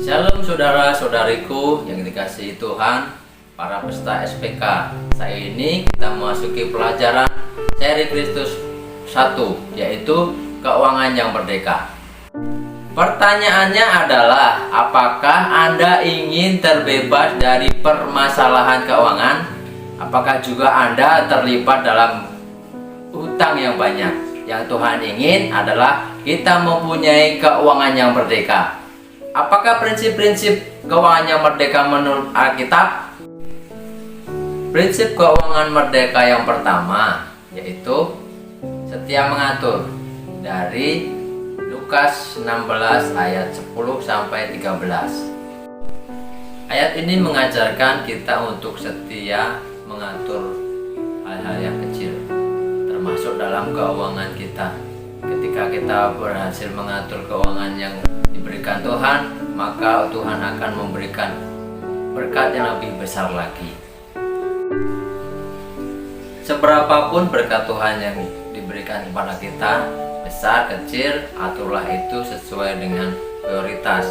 Shalom saudara-saudariku yang dikasihi Tuhan, para peserta SPK. Saya ini kita memasuki pelajaran seri Kristus 1, yaitu keuangan yang merdeka. Pertanyaannya adalah, apakah Anda ingin terbebas dari permasalahan keuangan? Apakah juga Anda terlibat dalam hutang yang banyak? Yang Tuhan ingin adalah kita mempunyai keuangan yang merdeka. Apakah prinsip-prinsip keuangan yang merdeka menurut Alkitab? Prinsip keuangan merdeka yang pertama yaitu setia mengatur, dari Lukas 16 ayat 10 sampai 13. Ayat ini mengajarkan kita untuk setia mengatur hal-hal yang kecil, termasuk dalam keuangan kita. Ketika kita berhasil mengatur keuangan yang diberikan Tuhan, maka Tuhan akan memberikan berkat yang lebih besar lagi. Seberapapun berkat Tuhan yang diberikan kepada kita, besar, kecil, aturlah itu sesuai dengan prioritas.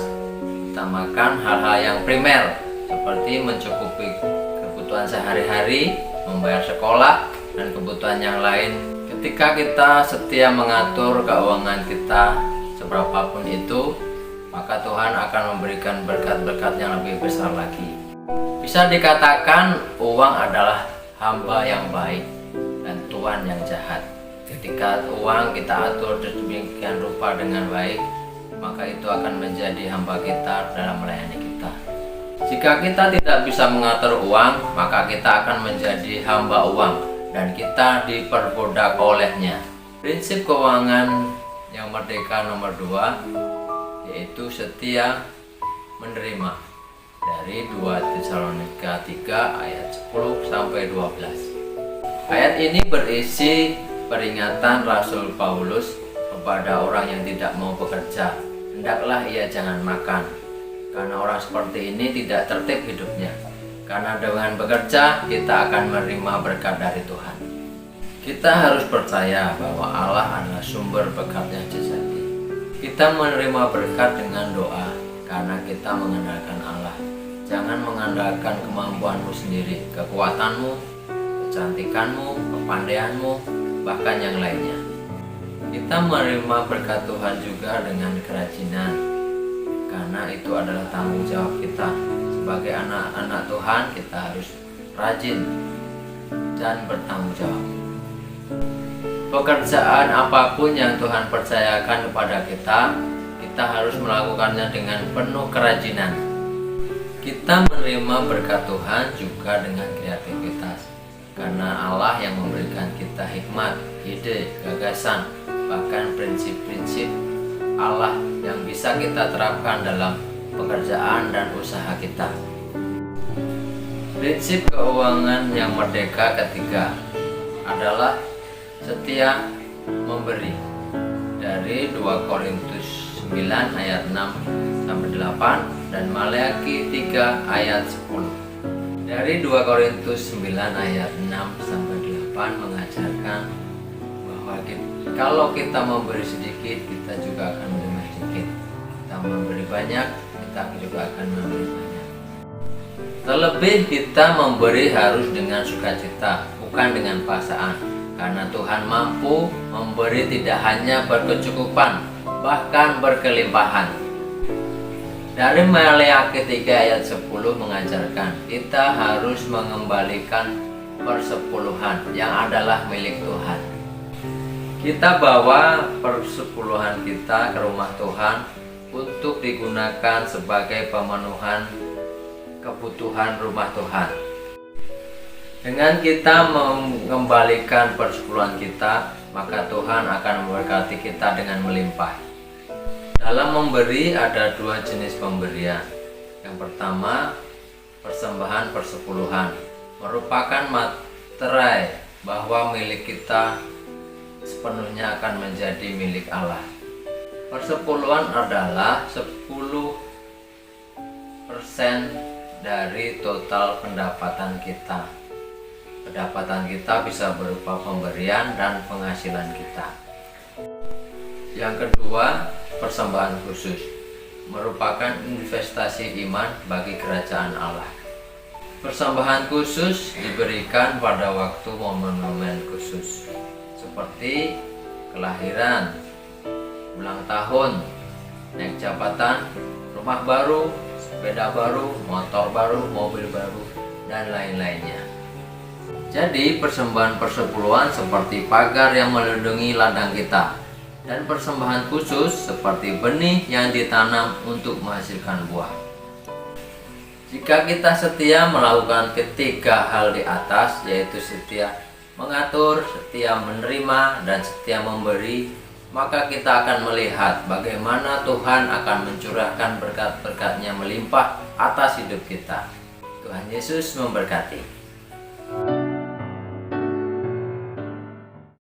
Utamakan hal-hal yang primer, seperti mencukupi kebutuhan sehari-hari, membayar sekolah, dan kebutuhan yang lain. Ketika kita setia mengatur keuangan kita, seberapapun itu, maka Tuhan akan memberikan berkat-berkat yang lebih besar lagi. Bisa dikatakan uang adalah hamba yang baik dan tuan yang jahat. Ketika uang kita atur sedemikian rupa dengan baik, maka itu akan menjadi hamba kita dalam melayani kita. Jika kita tidak bisa mengatur uang, maka kita akan menjadi hamba uang dan kita diperbudak olehnya. Prinsip keuangan yang merdeka nomor 2 yaitu setia menerima, dari 2 Tesalonika 3 ayat 10 sampai 12. Ayat ini berisi peringatan Rasul Paulus kepada orang yang tidak mau bekerja. Hendaklah ia jangan makan, karena orang seperti ini tidak tertib hidupnya. Karena dengan bekerja kita akan menerima berkat dari Tuhan. Kita harus percaya bahwa Allah adalah sumber berkat yang sejati. Kita menerima berkat dengan doa karena kita mengandalkan Allah. Jangan mengandalkan kemampuanmu sendiri, kekuatanmu, kecantikanmu, kepandaianmu, bahkan yang lainnya. Kita menerima berkat Tuhan juga dengan kerajinan, karena itu adalah tanggung jawab kita. Sebagai anak-anak Tuhan, kita harus rajin dan bertanggung jawab. Pekerjaan apapun yang Tuhan percayakan kepada kita, kita harus melakukannya dengan penuh kerajinan. Kita menerima berkat Tuhan juga dengan kreativitas, karena Allah yang memberikan kita hikmat, ide, gagasan, bahkan prinsip-prinsip Allah yang bisa kita terapkan dalam pekerjaan dan usaha kita. Prinsip keuangan yang merdeka ketiga adalah setia memberi, dari 2 Korintus 9 ayat 6 sampai 8 dan Maleakhi 3 ayat 10. Dari 2 Korintus 9 ayat 6 sampai 8 mengajarkan bahwa kalau kita memberi sedikit, kita juga akan menerima sedikit. Kita memberi banyak, kita juga akan memberi banyak. Terlebih kita memberi harus dengan sukacita, bukan dengan paksaan. Karena Tuhan mampu memberi tidak hanya berkecukupan, bahkan berkelimpahan. Dari Maleakhi 3 ayat 10 mengajarkan kita harus mengembalikan persepuluhan yang adalah milik Tuhan. Kita bawa persepuluhan kita ke rumah Tuhan untuk digunakan sebagai pemenuhan kebutuhan rumah Tuhan. Dengan kita mengembalikan persepuluhan kita, maka Tuhan akan memberkati kita dengan melimpah. Dalam memberi ada 2 jenis pemberian. Yang pertama, persembahan persepuluhan, merupakan materai bahwa milik kita sepenuhnya akan menjadi milik Allah. Persepuluhan adalah 10% dari total pendapatan kita. Pendapatan kita bisa berupa pemberian dan penghasilan kita. Yang kedua, persembahan khusus. merupakan investasi iman bagi kerajaan Allah. Persembahan khusus diberikan pada waktu momen-momen khusus seperti kelahiran, ulang tahun, naik jabatan, rumah baru, sepeda baru, motor baru, mobil baru, dan lain-lainnya. Jadi persembahan persepuluhan seperti pagar yang melindungi ladang kita, dan persembahan khusus seperti benih yang ditanam untuk menghasilkan buah. Jika kita setia melakukan ketiga hal di atas, yaitu setia mengatur, setia menerima, dan setia memberi, maka kita akan melihat bagaimana Tuhan akan mencurahkan berkat-berkat-Nya melimpah atas hidup kita. Tuhan Yesus memberkati.